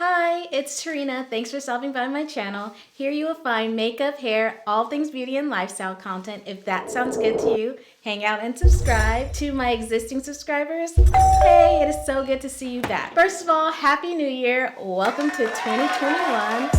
Hi, it's Terreana. Thanks for stopping by my channel. Here you will find makeup, hair, all things beauty and lifestyle content. If that sounds good to you, hang out and subscribe. To my existing subscribers, hey, it is so good to see you back. First of all, Happy New Year. Welcome to 2021.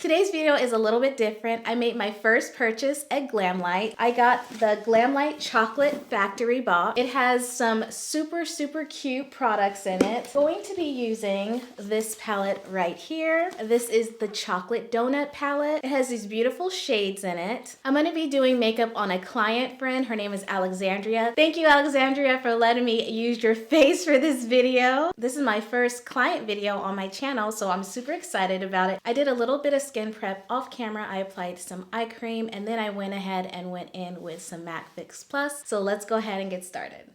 Today's video is a little bit different. I made my first purchase at Glamlite. I got the Glamlite Chocolate Factory Box. It has some super cute products in it. I'm going to be using this palette right here. This is the Chocolate Donut palette. It has these beautiful shades in it. I'm going to be doing makeup on a client friend. Her name is Alexandria. Thank you, Alexandria, for letting me use your face for this video. This is my first client video on my channel, so I'm super excited about it. I did a little bit of skin prep off camera. I applied some eye cream and then I went ahead and went in with some MAC Fix Plus. So let's go ahead and get started.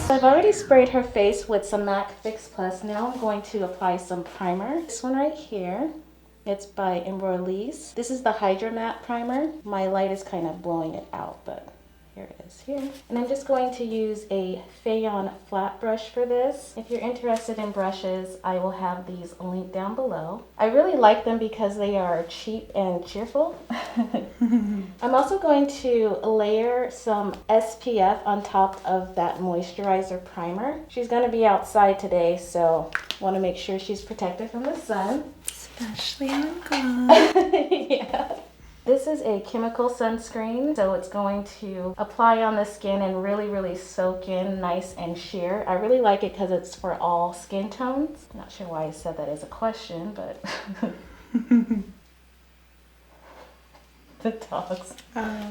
So I've already sprayed her face with some MAC Fix Plus. Now I'm going to apply some primer. This one right here. It's by Embryolisse. This is the Hydra Matte Primer. My light is kind of blowing it out, but here it is here. And I'm just going to use a Fayon flat brush for this. If you're interested in brushes, I will have these linked down below. I really like them because they are cheap and cheerful. I'm also going to layer some SPF on top of that moisturizer primer. She's going to be outside today, so want to make sure she's protected from the sun. Especially on God. Yeah. This is a chemical sunscreen, so it's going to apply on the skin and really soak in nice and sheer. I really like it because it's for all skin tones. Not sure why I said that as a question, but the dogs,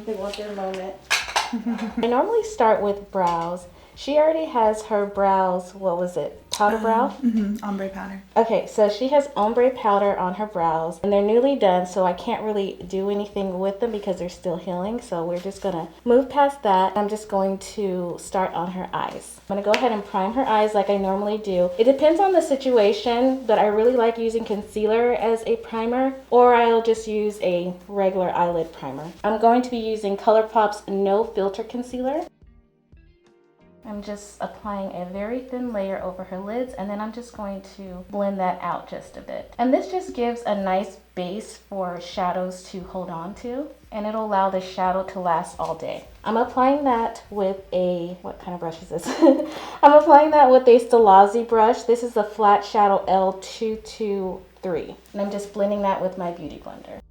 they want their moment. I normally start with brows. She already has her brows, what was it, powder brow? Ombre powder. Okay, so she has ombre powder on her brows and they're newly done, so I can't really do anything with them because they're still healing. So we're just gonna move past that. I'm just going to start on her eyes. I'm gonna go ahead and prime her eyes like I normally do. It depends on the situation, but I really like using concealer as a primer, or I'll just use a regular eyelid primer. I'm going to be using ColourPop's No Filter Concealer. I'm just applying a very thin layer over her lids, and then I'm just going to blend that out just a bit. And this just gives a nice base for shadows to hold on to, and it'll allow the shadow to last all day. I'm applying that with a, what kind of brush is this? I'm applying that with a Stilazzi brush. This is the Flat Shadow L223, and I'm just blending that with my Beauty Blender.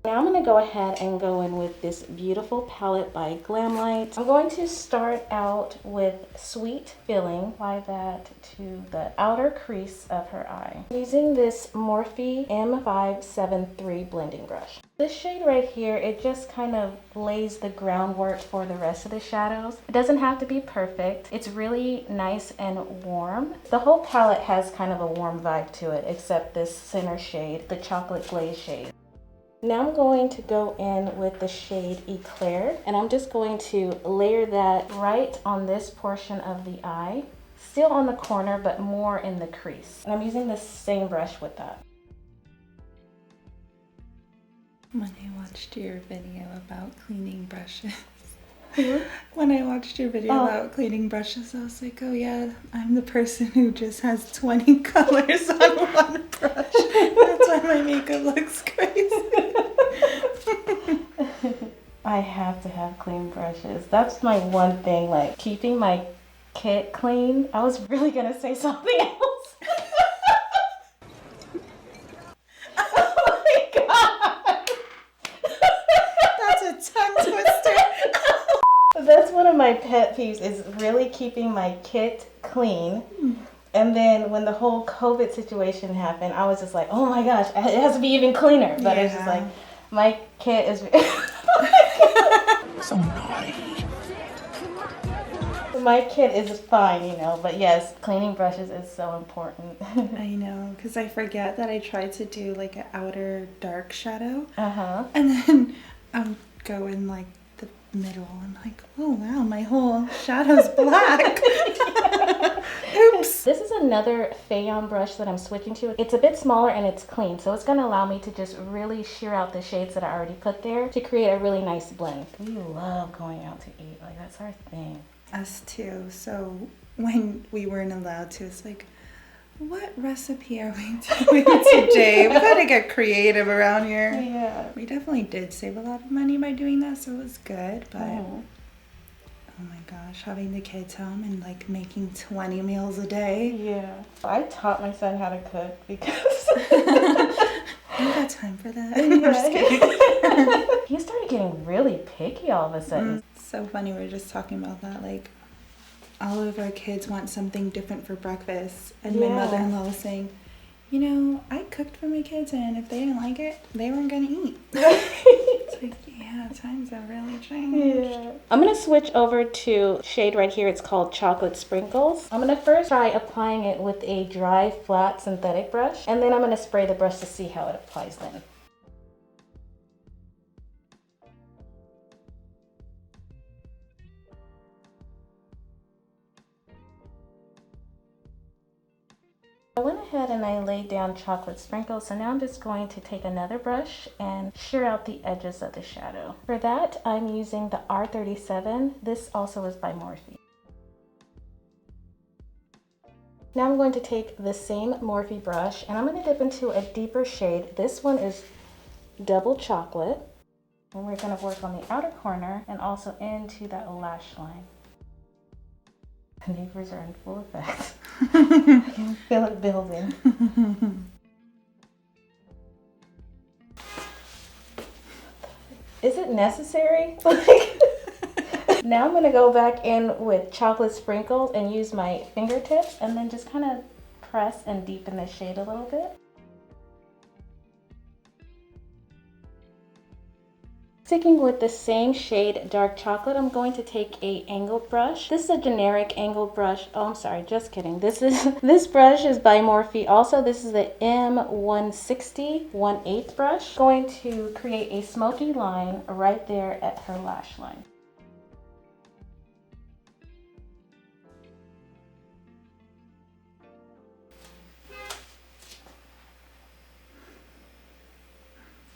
Now I'm going to go ahead and go in with this beautiful palette by Glamlite. I'm going to start out with Sweet Filling. Apply that to the outer crease of her eye. Using this Morphe M573 blending brush. This shade right here, it just kind of lays the groundwork for the rest of the shadows. It doesn't have to be perfect. It's really nice and warm. The whole palette has kind of a warm vibe to it, except this center shade, the chocolate glaze shade. Now I'm going to go in with the shade Eclair, and I'm just going to layer that right on this portion of the eye, still on the corner, but more in the crease. And I'm using the same brush with that. When I watched your video about cleaning brushes, when I watched your video about cleaning brushes, I was like, oh yeah, I'm the person who just has 20 colors on one brush. That's why my makeup looks crazy. I have to have clean brushes. That's my one thing, like keeping my kit clean. I was really gonna say something else. Oh my god! That's a tongue twister. That's one of my pet peeves, is really keeping my kit clean. And then when the whole COVID situation happened, I was just like, oh my gosh, it has to be even cleaner. But it's just like, my kit is so naughty. My kit is fine, you know, but yes, cleaning brushes is so important. I know, because I forget that I tried to do like an outer dark shadow. And then I'll go in like the middle and like, oh wow, my whole shadow's black. Oops. This is another Fayon brush that I'm switching to. It's a bit smaller and it's clean, so it's gonna allow me to just really shear out the shades that I already put there to create a really nice blend. We love going out to eat, like that's our thing. Us too. So when we weren't allowed to, it's like, what recipe are we doing today? We gotta get creative around here. Yeah. We definitely did save a lot of money by doing that, so it was good, but oh my gosh, having the kids home and like making 20 meals a day. Yeah. I taught my son how to cook because I got time for that. He started getting really picky all of a sudden. It's so funny, we were just talking about that, like all of our kids want something different for breakfast, and my mother-in-law was saying, you know, I cooked for my kids and if they didn't like it, they weren't gonna eat. It's like, yeah, times have really changed. Yeah. I'm gonna switch over to shade right here. It's called Chocolate Sprinkles. I'm gonna first try applying it with a dry, flat synthetic brush, and then I'm gonna spray the brush to see how it applies then. I went ahead and I laid down chocolate sprinkles, so now I'm just going to take another brush and shear out the edges of the shadow. For that, I'm using the R37. This also is by Morphe. Now I'm going to take the same Morphe brush and I'm going to dip into a deeper shade. This one is Double Chocolate. And we're going to work on the outer corner and also into that lash line. The neighbors are in full effect. I can feel it building. Is it necessary? Now I'm gonna go back in with chocolate sprinkles and use my fingertips and then just kind of press and deepen the shade a little bit. Sticking with the same shade, dark chocolate, I'm going to take a angled brush. This is a generic angled brush. Oh, I'm sorry, just kidding. This brush is by Morphe. Also, this is the M160 1/8 brush. Going to create a smoky line right there at her lash line.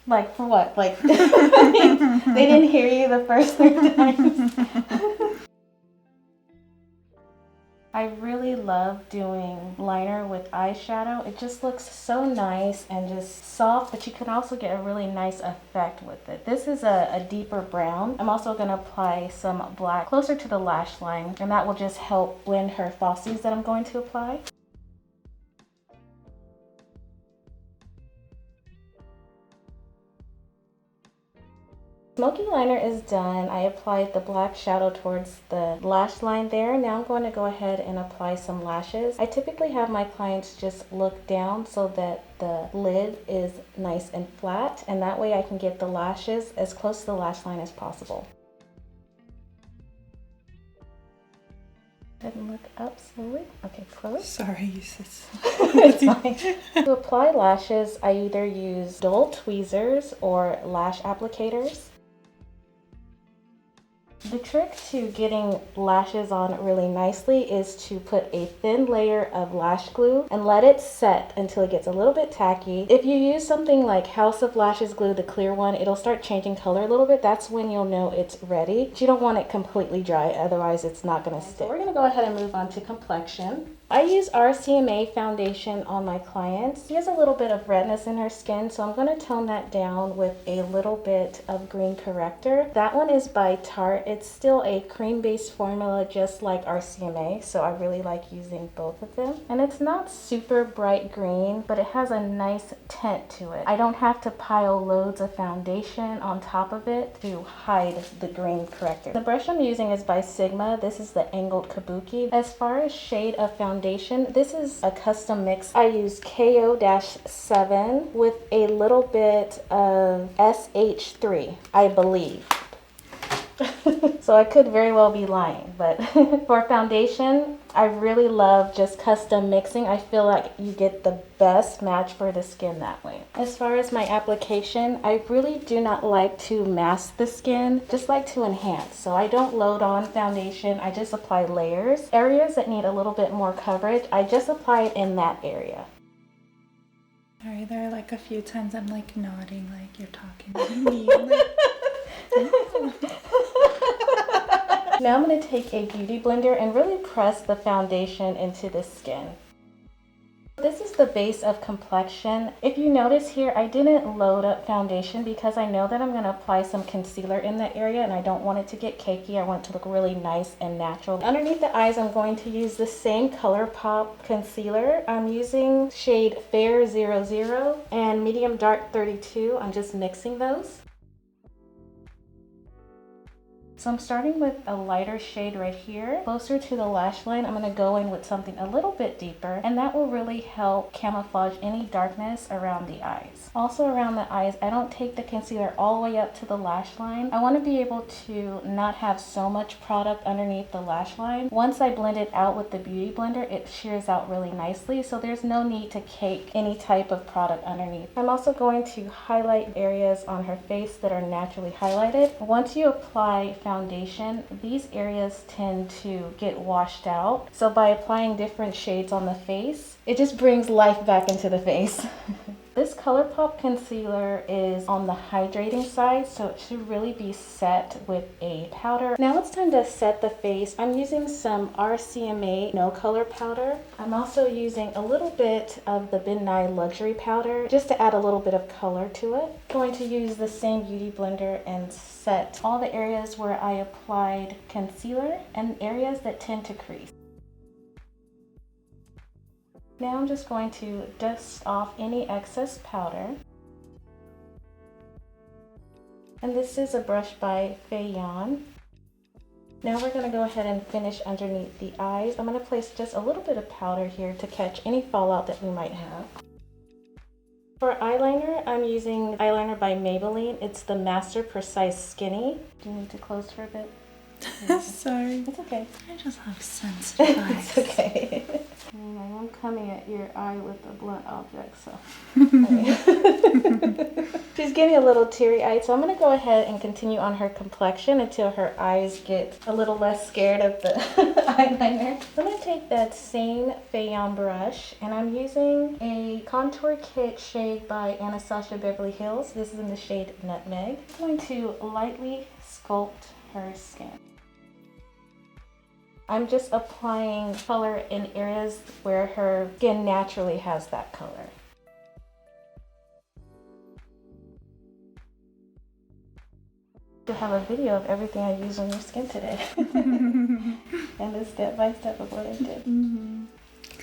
Like for what? Like they didn't hear you the first 3 times. I really love doing liner with eyeshadow. It just looks so nice and just soft, but you can also get a really nice effect with it. This is a deeper brown. I'm also going to apply some black closer to the lash line, and that will just help blend her falsies that I'm going to apply. Smoky liner is done. I applied the black shadow towards the lash line there. Now I'm going to go ahead and apply some lashes. I typically have my clients just look down so that the lid is nice and flat, and that way I can get the lashes as close to the lash line as possible. And look up slowly. Okay, close. Sorry, sis. It's fine. To apply lashes, I either use dull tweezers or lash applicators. The trick to getting lashes on really nicely is to put a thin layer of lash glue and let it set until it gets a little bit tacky. If you use something like House of Lashes glue, the clear one, it'll start changing color a little bit. That's when you'll know it's ready. But you don't want it completely dry, otherwise it's not going to stick. So we're going to go ahead and move on to Complexion. I use RCMA foundation on my clients. She has a little bit of redness in her skin, so I'm going to tone that down with a little bit of green corrector. That one is by Tarte. It's still a cream-based formula just like RCMA, so I really like using both of them. And it's not super bright green, but it has a nice tint to it. I don't have to pile loads of foundation on top of it to hide the green corrector. The brush I'm using is by Sigma. This is the angled kabuki. As far as shade of foundation, this is a custom mix. I use KO-7 with a little bit of SH3, I believe. So I could very well be lying, but for foundation, I really love just custom mixing. I feel like you get the best match for the skin that way. As far as my application, I really do not like to mask the skin, just like to enhance. So I don't load on foundation, I just apply layers. Areas that need a little bit more coverage, I just apply it in that area. Sorry, there are like a few times I'm like nodding like you're talking to me. Like, now I'm going to take a beauty blender and really press the foundation into the skin. This is the base of Complexion. If you notice here, I didn't load up foundation because I know that I'm going to apply some concealer in that area and I don't want it to get cakey. I want it to look really nice and natural. Underneath the eyes, I'm going to use the same ColourPop concealer. I'm using shade Fair 00 and Medium Dark 32. I'm just mixing those. So I'm starting with a lighter shade right here. Closer to the lash line, I'm going to go in with something a little bit deeper, and that will really help camouflage any darkness around the eyes. Also around the eyes, I don't take the concealer all the way up to the lash line. I want to be able to not have so much product underneath the lash line. Once I blend it out with the beauty blender, it shears out really nicely, so there's no need to cake any type of product underneath. I'm also going to highlight areas on her face that are naturally highlighted. Once you apply foundation, these areas tend to get washed out. So by applying different shades on the face, it just brings life back into the face. This ColourPop concealer is on the hydrating side, so it should really be set with a powder. Now it's time to set the face. I'm using some RCMA No Color powder. I'm also using a little bit of the Ben Nye Luxury powder just to add a little bit of color to it. I'm going to use the same beauty blender and set all the areas where I applied concealer and areas that tend to crease. Now I'm just going to dust off any excess powder. And this is a brush by Fayon. Now we're going to go ahead and finish underneath the eyes. I'm going to place just a little bit of powder here to catch any fallout that we might have. For eyeliner, I'm using eyeliner by Maybelline. It's the Master Precise Skinny. Do you need to close for a bit? sorry. It's okay. I just have sensitive eyes. It's okay. I'm coming at your eye with a blunt object, so. She's getting a little teary-eyed, so I'm going to go ahead and continue on her complexion until her eyes get a little less scared of the eyeliner. So I'm going to take that same Fayon brush, and I'm using a Contour Kit shade by Anastasia Beverly Hills. This is in the shade Nutmeg. I'm going to lightly sculpt her skin. I'm just applying color in areas where her skin naturally has that color. You'll have a video of everything I use on your skin today. And a step-by-step of what I did. Mm-hmm.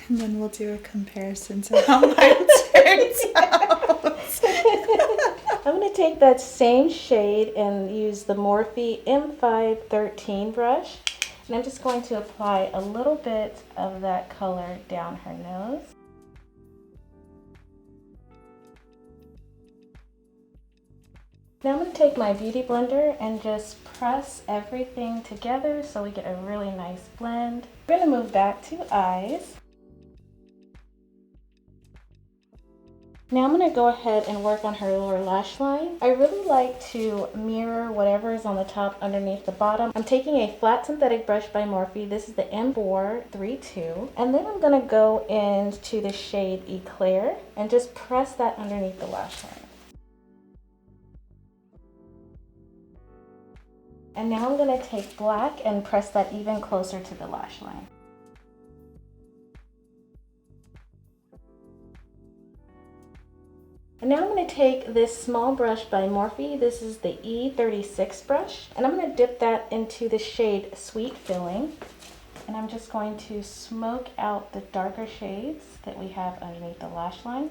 And then we'll do a comparison to how mine turns out. I'm going to take that same shade and use the Morphe M513 brush. And I'm just going to apply a little bit of that color down her nose. Now I'm going to take my beauty blender and just press everything together so we get a really nice blend. We're going to move back to eyes. Now I'm going to go ahead and work on her lower lash line. I really like to mirror whatever is on the top underneath the bottom. I'm taking a flat synthetic brush by Morphe. This is the M432. And then I'm going to go into the shade Eclair and just press that underneath the lash line. And now I'm going to take black and press that even closer to the lash line. And now I'm going to take this small brush by Morphe. This is the E36 brush. And I'm going to dip that into the shade Sweet Filling. And I'm just going to smoke out the darker shades that we have underneath the lash line.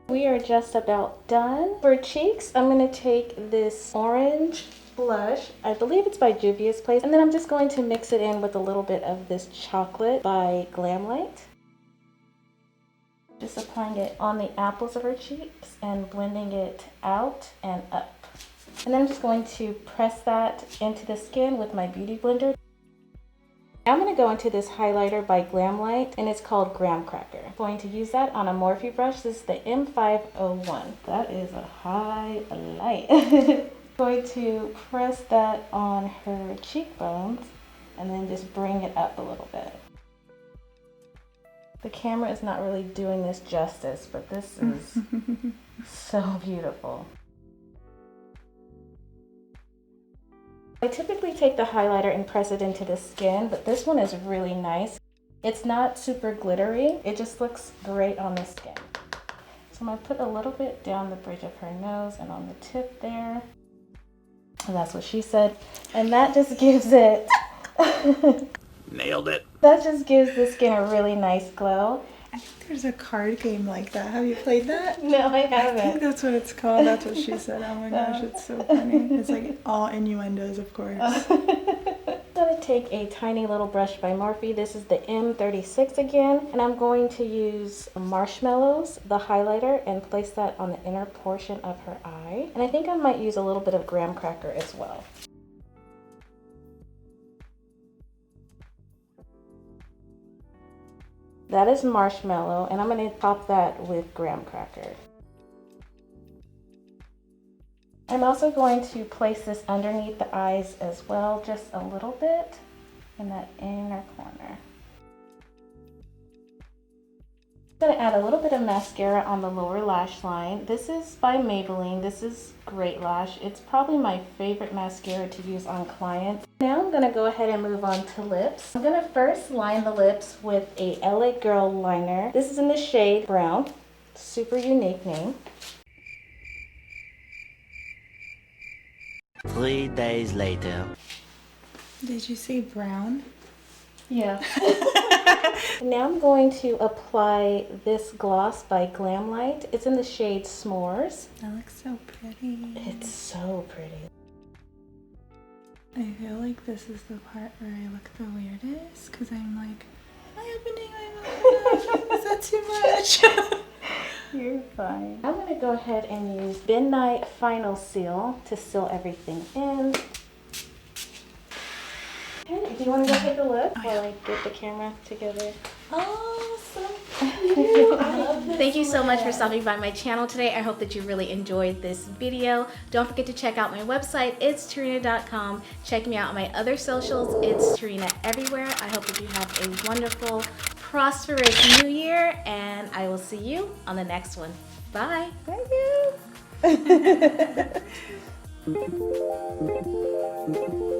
We are just about done. For cheeks, I'm going to take this orange blush. I believe it's by Juvia's Place. And then I'm just going to mix it in with a little bit of this chocolate by Glamlite. Just applying it on the apples of her cheeks and blending it out and up. And then I'm just going to press that into the skin with my beauty blender. Now I'm going to go into this highlighter by Glamlite, and it's called Graham Cracker. I'm going to use that on a Morphe brush. This is the M501. That is a highlight. I'm going to press that on her cheekbones and then just bring it up a little bit. The camera is not really doing this justice, but this is so beautiful. I typically take the highlighter and press it into the skin, but this one is really nice. It's not super glittery. It just looks great on the skin. So I'm gonna put a little bit down the bridge of her nose and on the tip there. And that's what she said. And that just gives it... Nailed it. That just gives the skin a really nice glow. I think there's a card game like that. Have you played that? No, I I think haven't. that's what it's called. That's what she said. Oh my gosh, it's so funny. It's like all innuendos, of course. I'm going to take a tiny little brush by Morphe. This is the M36 again. And I'm going to use Marshmallows, the highlighter, and place that on the inner portion of her eye. And I think I might use a little bit of Graham Cracker as well. That is Marshmallow, and I'm going to top that with Graham Cracker. I'm also going to place this underneath the eyes as well, just a little bit in that inner corner. I'm going to add a little bit of mascara on the lower lash line. This is by Maybelline. This is Great Lash. It's probably my favorite mascara to use on clients. Now I'm going to go ahead and move on to lips. I'm going to first line the lips with a LA Girl liner. This is in the shade Brown. Super unique name. 3 days later. Did you say brown? Yeah. Now I'm going to apply this gloss by Glamlite. It's in the shade S'mores. That looks so pretty. It's so pretty. I feel like this is the part where I look the weirdest because I'm like, am I opening my mouth? Is that too much? You're fine. I'm going to go ahead and use Midnight Final Seal to seal everything in. Okay, do you want to go take a look while I get the camera together? Oh, so Thank you so much for stopping by my channel today. I hope that you really enjoyed this video. Don't forget to check out my website. It's Terreana.com. Check me out on my other socials. It's Terreana everywhere. I hope that you have a wonderful, prosperous new year, and I will see you on the next one. Bye. Bye, you.